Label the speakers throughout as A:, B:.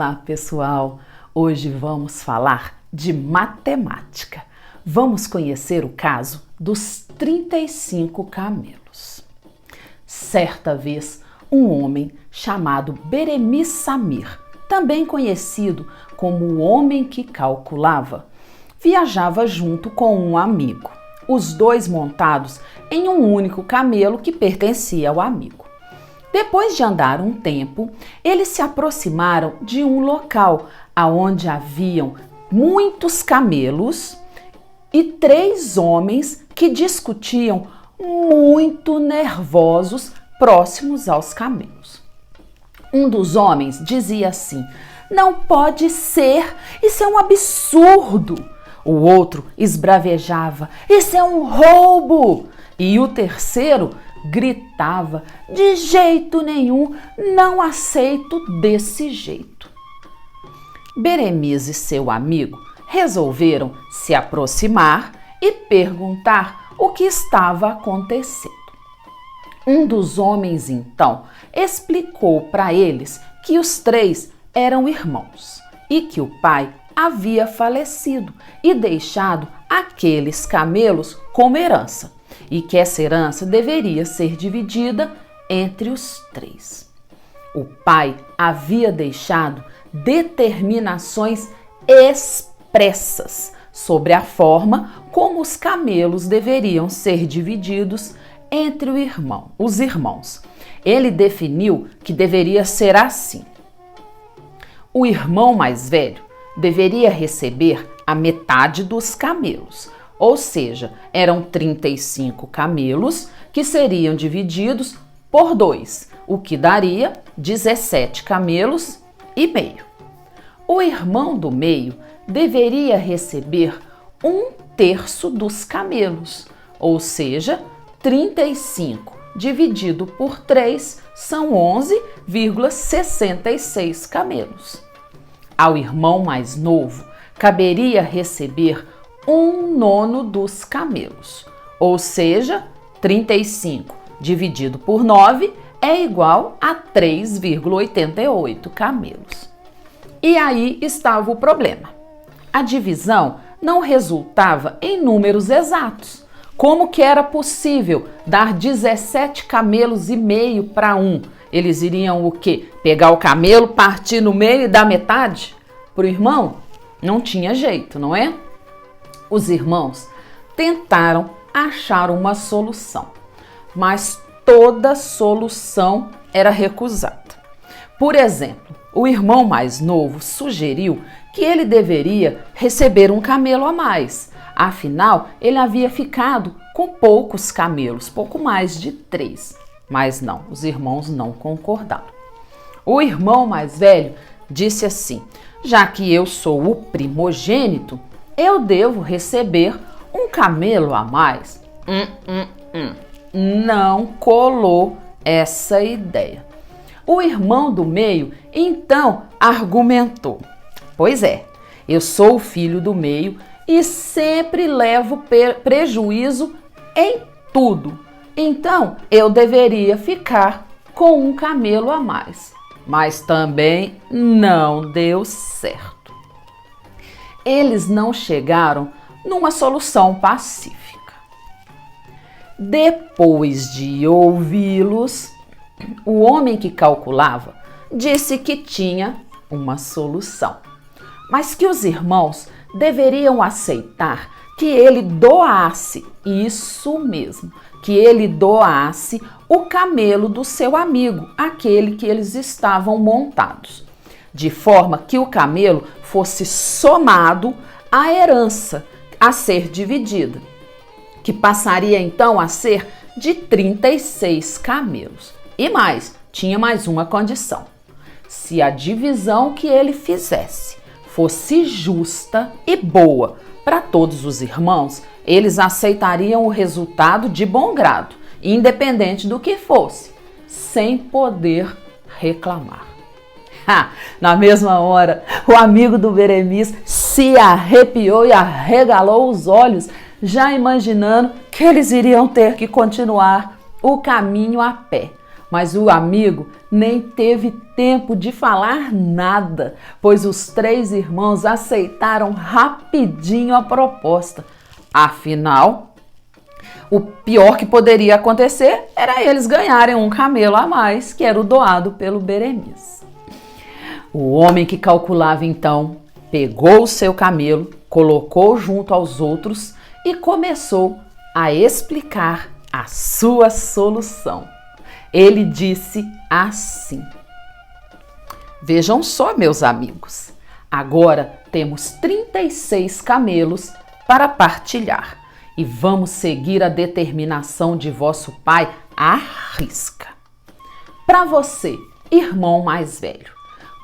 A: Olá, pessoal! Hoje vamos falar de matemática. Vamos conhecer o caso dos 35 camelos. Certa vez, um homem chamado Beremiz Samir, também conhecido como o homem que calculava, viajava junto com um amigo, os dois montados em um único camelo que pertencia ao amigo. Depois de andar um tempo, eles se aproximaram de um local onde haviam muitos camelos e 3 homens que discutiam muito nervosos próximos aos camelos. Um dos homens dizia assim: "Não pode ser, isso é um absurdo." O outro esbravejava: "Isso é um roubo." E o terceiro gritava: "De jeito nenhum, não aceito desse jeito." Beremiz e seu amigo resolveram se aproximar e perguntar o que estava acontecendo. Um dos homens então explicou para eles que os 3 eram irmãos e que o pai havia falecido e deixado aqueles camelos como herança, e que essa herança deveria ser dividida entre os 3. O pai havia deixado determinações expressas sobre a forma como os camelos deveriam ser divididos entre os irmãos. Ele definiu que deveria ser assim: o irmão mais velho deveria receber a metade dos camelos, ou seja, eram 35 camelos que seriam divididos por 2, o que daria 17 camelos e meio. O irmão do meio deveria receber 1/3 dos camelos, ou seja, 35 dividido por 3 são 11,66 camelos. Ao irmão mais novo caberia receber 1/9 dos camelos, ou seja, 35 dividido por 9 é igual a 3,88 camelos. E aí estava o problema. A divisão não resultava em números exatos. Como que era possível dar 17 camelos e meio para um? Eles iriam o quê? Pegar o camelo, partir no meio e dar metade para o irmão? Não tinha jeito, não é? Os irmãos tentaram achar uma solução, mas toda solução era recusada. Por exemplo, o irmão mais novo sugeriu que ele deveria receber um camelo a mais. Afinal, ele havia ficado com poucos camelos, pouco mais de 3. Mas não, os irmãos não concordaram. O irmão mais velho disse assim: "Já que eu sou o primogênito, eu devo receber um camelo a mais." Não colou essa ideia. O irmão do meio então argumentou: "Pois é, eu sou o filho do meio e sempre levo prejuízo em tudo. Então eu deveria ficar com um camelo a mais." Mas também não deu certo. Eles não chegaram numa solução pacífica. Depois de ouvi-los, o homem que calculava disse que tinha uma solução, mas que os irmãos deveriam aceitar que ele doasse, isso mesmo, que ele doasse o camelo do seu amigo, aquele que eles estavam montados, de forma que o camelo fosse somado à herança a ser dividida, que passaria então a ser de 36 camelos. E mais, tinha mais uma condição: se a divisão que ele fizesse fosse justa e boa para todos os irmãos, eles aceitariam o resultado de bom grado, independente do que fosse, sem poder reclamar. Na mesma hora, o amigo do Beremiz se arrepiou e arregalou os olhos, já imaginando que eles iriam ter que continuar o caminho a pé. Mas o amigo nem teve tempo de falar nada, pois os 3 irmãos aceitaram rapidinho a proposta. Afinal, o pior que poderia acontecer era eles ganharem um camelo a mais, que era o doado pelo Beremiz. O homem que calculava então pegou o seu camelo, colocou junto aos outros e começou a explicar a sua solução. Ele disse assim: vejam só, meus amigos, agora temos 36 camelos para partilhar e vamos seguir a determinação de vosso pai à risca. Para você, irmão mais velho,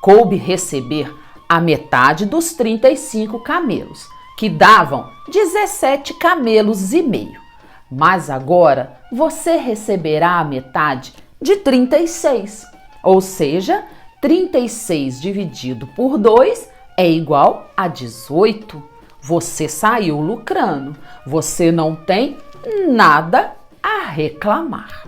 A: coube receber a metade dos 35 camelos, que davam 17 camelos e meio. Mas agora você receberá a metade de 36, ou seja, 36 dividido por 2 é igual a 18. Você saiu lucrando, você não tem nada a reclamar.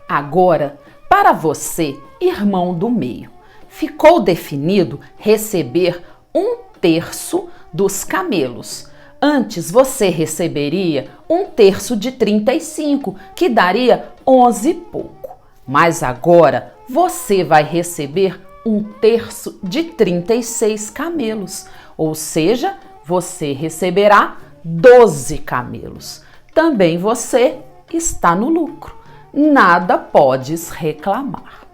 A: Agora, para você, irmão do meio, ficou definido receber 1/3 dos camelos. Antes você receberia 1/3 de 35, que daria 11 e pouco. Mas agora você vai receber 1/3 de 36 camelos, ou seja, você receberá 12 camelos. Também você está no lucro. Nada podes reclamar.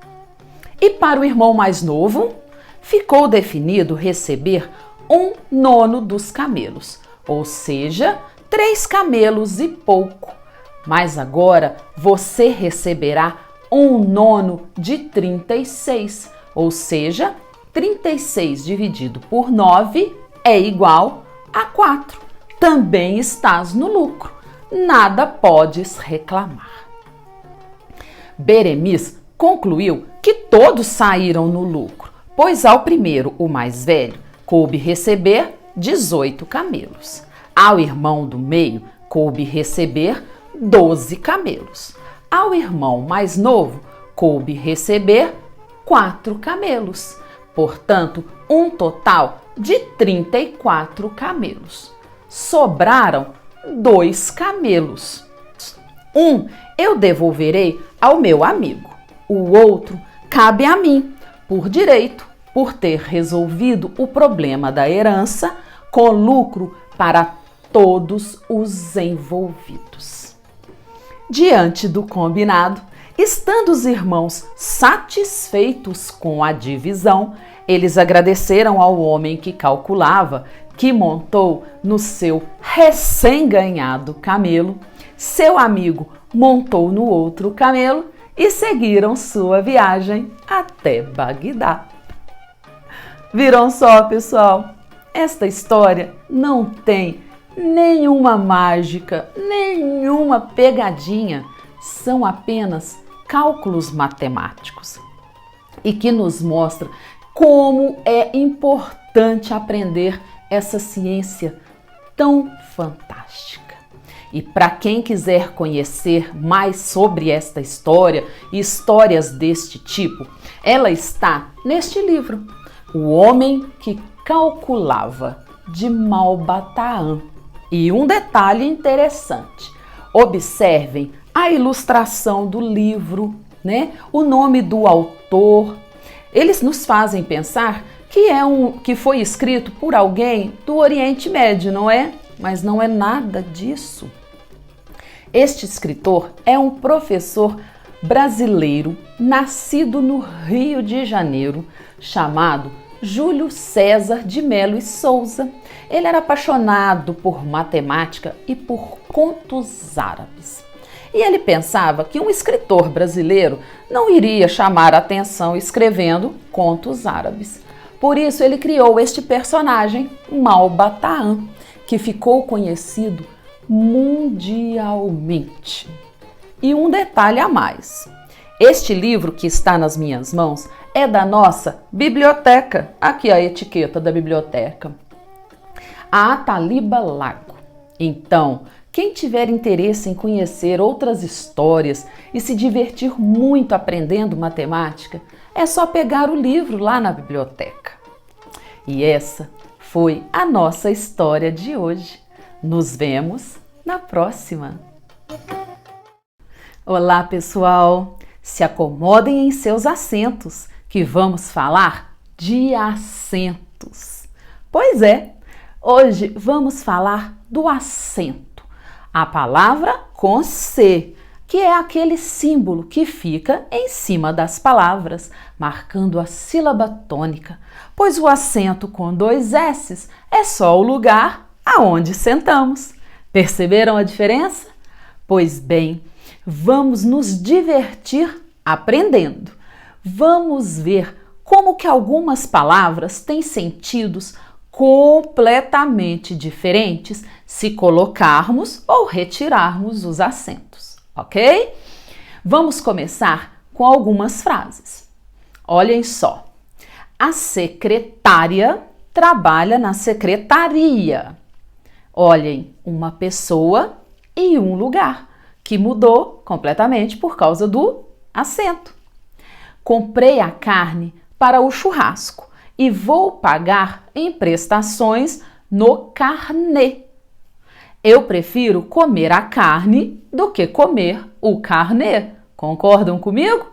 A: E para o irmão mais novo, ficou definido receber 1/9 dos camelos, ou seja, 3 camelos e pouco. Mas agora você receberá 1/9 de 36, ou seja, 36 dividido por 9 é igual a 4. Também estás no lucro. Nada podes reclamar. Beremiz concluiu que todos saíram no lucro, pois ao primeiro, o mais velho, coube receber 18 camelos. Ao irmão do meio, coube receber 12 camelos. Ao irmão mais novo, coube receber 4 camelos. Portanto, um total de 34 camelos. Sobraram 2 camelos. Um eu devolverei ao meu amigo. O outro cabe a mim, por direito, por ter resolvido o problema da herança com lucro para todos os envolvidos. Diante do combinado, estando os irmãos satisfeitos com a divisão, eles agradeceram ao homem que calculava, que montou no seu recém-ganhado camelo, seu amigo montou no outro camelo e seguiram sua viagem até Bagdá. Viram só, pessoal? Esta história não tem nenhuma mágica, nenhuma pegadinha, são apenas cálculos matemáticos e que nos mostra como é importante aprender essa ciência tão fantástica. E para quem quiser conhecer mais sobre esta história e histórias deste tipo, ela está neste livro, O Homem que Calculava, de Malba Tahan. E um detalhe interessante, observem a ilustração do livro, né? O nome do autor. Eles nos fazem pensar que foi escrito por alguém do Oriente Médio, não é? Mas não é nada disso. Este escritor é um professor brasileiro nascido no Rio de Janeiro, chamado Júlio César de Melo e Souza. Ele era apaixonado por matemática e por contos árabes. E ele pensava que um escritor brasileiro não iria chamar a atenção escrevendo contos árabes. Por isso ele criou este personagem, Malba Tahan, que ficou conhecido mundialmente. E um detalhe a mais. Este livro que está nas minhas mãos é da nossa biblioteca. Aqui a etiqueta da biblioteca. A Ataliba Lago. Então, Quem tiver interesse em conhecer outras histórias e se divertir muito aprendendo matemática, é só pegar o livro lá na biblioteca. E essa foi a nossa história de hoje. Nos vemos na próxima! Olá, pessoal! Se acomodem em seus assentos, que vamos falar de acentos. Pois é, hoje vamos falar do acento, a palavra com C, que é aquele símbolo que fica em cima das palavras, marcando a sílaba tônica, pois o acento com 2 S's é só o lugar aonde sentamos. Perceberam a diferença? Pois bem, vamos nos divertir aprendendo. Vamos ver como que algumas palavras têm sentidos completamente diferentes se colocarmos ou retirarmos os acentos, ok? Vamos começar com algumas frases. Olhem só. A secretária trabalha na secretaria. Olhem, uma pessoa e um lugar, que mudou completamente por causa do acento. Comprei a carne para o churrasco e vou pagar em prestações no carnê. Eu prefiro comer a carne do que comer o carnê. Concordam comigo?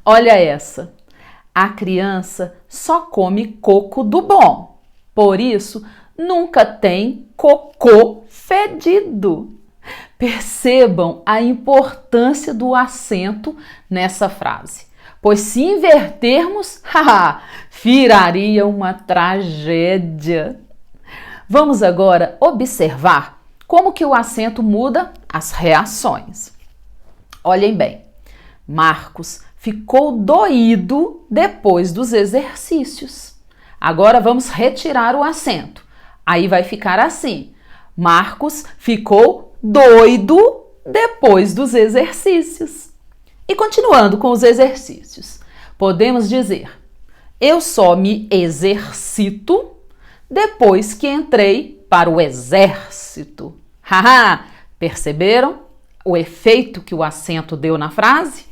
A: Olha essa. A criança só come coco do bom, por isso nunca tem cocô fedido. Percebam a importância do acento nessa frase, pois se invertermos, viraria uma tragédia. Vamos agora observar como que o acento muda as reações. Olhem bem, Marcos ficou doído depois dos exercícios. Agora vamos retirar o acento. Aí vai ficar assim: Marcos ficou doido depois dos exercícios. E continuando com os exercícios, podemos dizer: eu só me exercito depois que entrei para o exército. Perceberam o efeito que o acento deu na frase?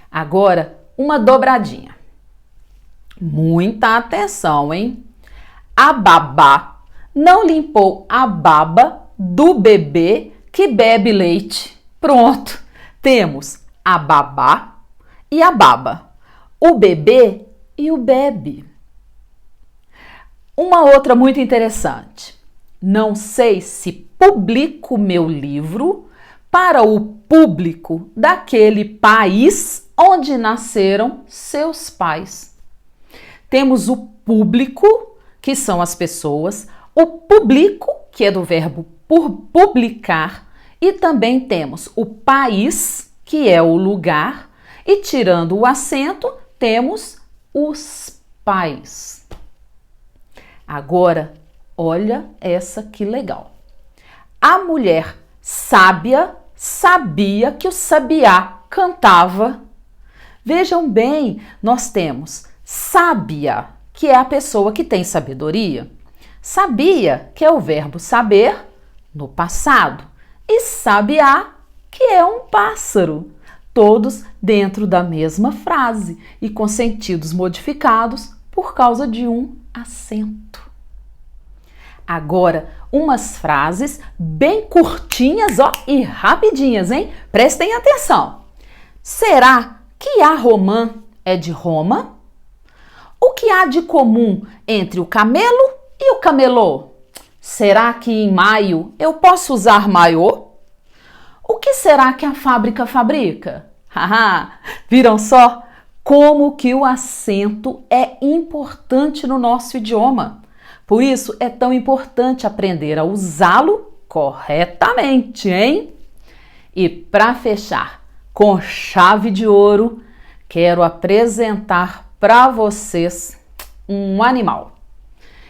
A: Agora, uma dobradinha. Muita atenção, hein? A babá não limpou a baba do bebê que bebe leite. Pronto, temos a babá e a baba, o bebê e o bebe. Uma outra muito interessante. Não sei se publico meu livro para o público daquele país onde nasceram seus pais. Temos o público, que são as pessoas, o publico, que é do verbo por publicar, e também temos o país, que é o lugar, e tirando o acento, temos os pais. Agora, olha essa que legal. A mulher sábia sabia que o sabiá cantava. Vejam bem, nós temos sábia, que é a pessoa que tem sabedoria. Sabia, que é o verbo saber no passado. E sabiá, que é um pássaro. Todos dentro da mesma frase e com sentidos modificados por causa de um acento. Agora, umas frases bem curtinhas, e rapidinhas, hein? Prestem atenção. Será que a romã é de Roma? O que há de comum entre o camelo e o camelô? Será que em maio eu posso usar maiô? O que será que a fábrica fabrica? Viram só como que o acento é importante no nosso idioma? Por isso é tão importante aprender a usá-lo corretamente, hein? E para fechar com chave de ouro, quero apresentar para vocês um animal.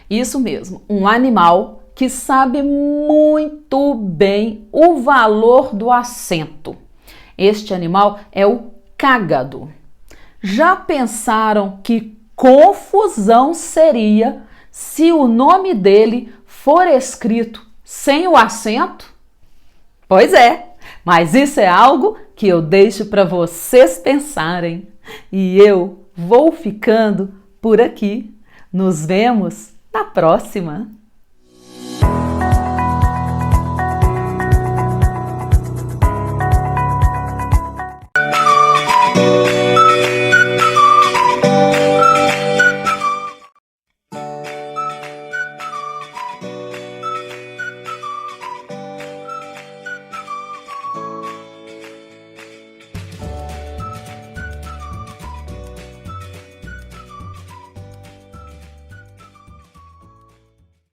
A: Isso mesmo, um animal que sabe muito bem o valor do acento. Este animal é o cágado. Já pensaram que confusão seria se o nome dele for escrito sem o acento? Pois é, mas isso é algo que eu deixo para vocês pensarem. E eu vou ficando por aqui. Nos vemos na próxima!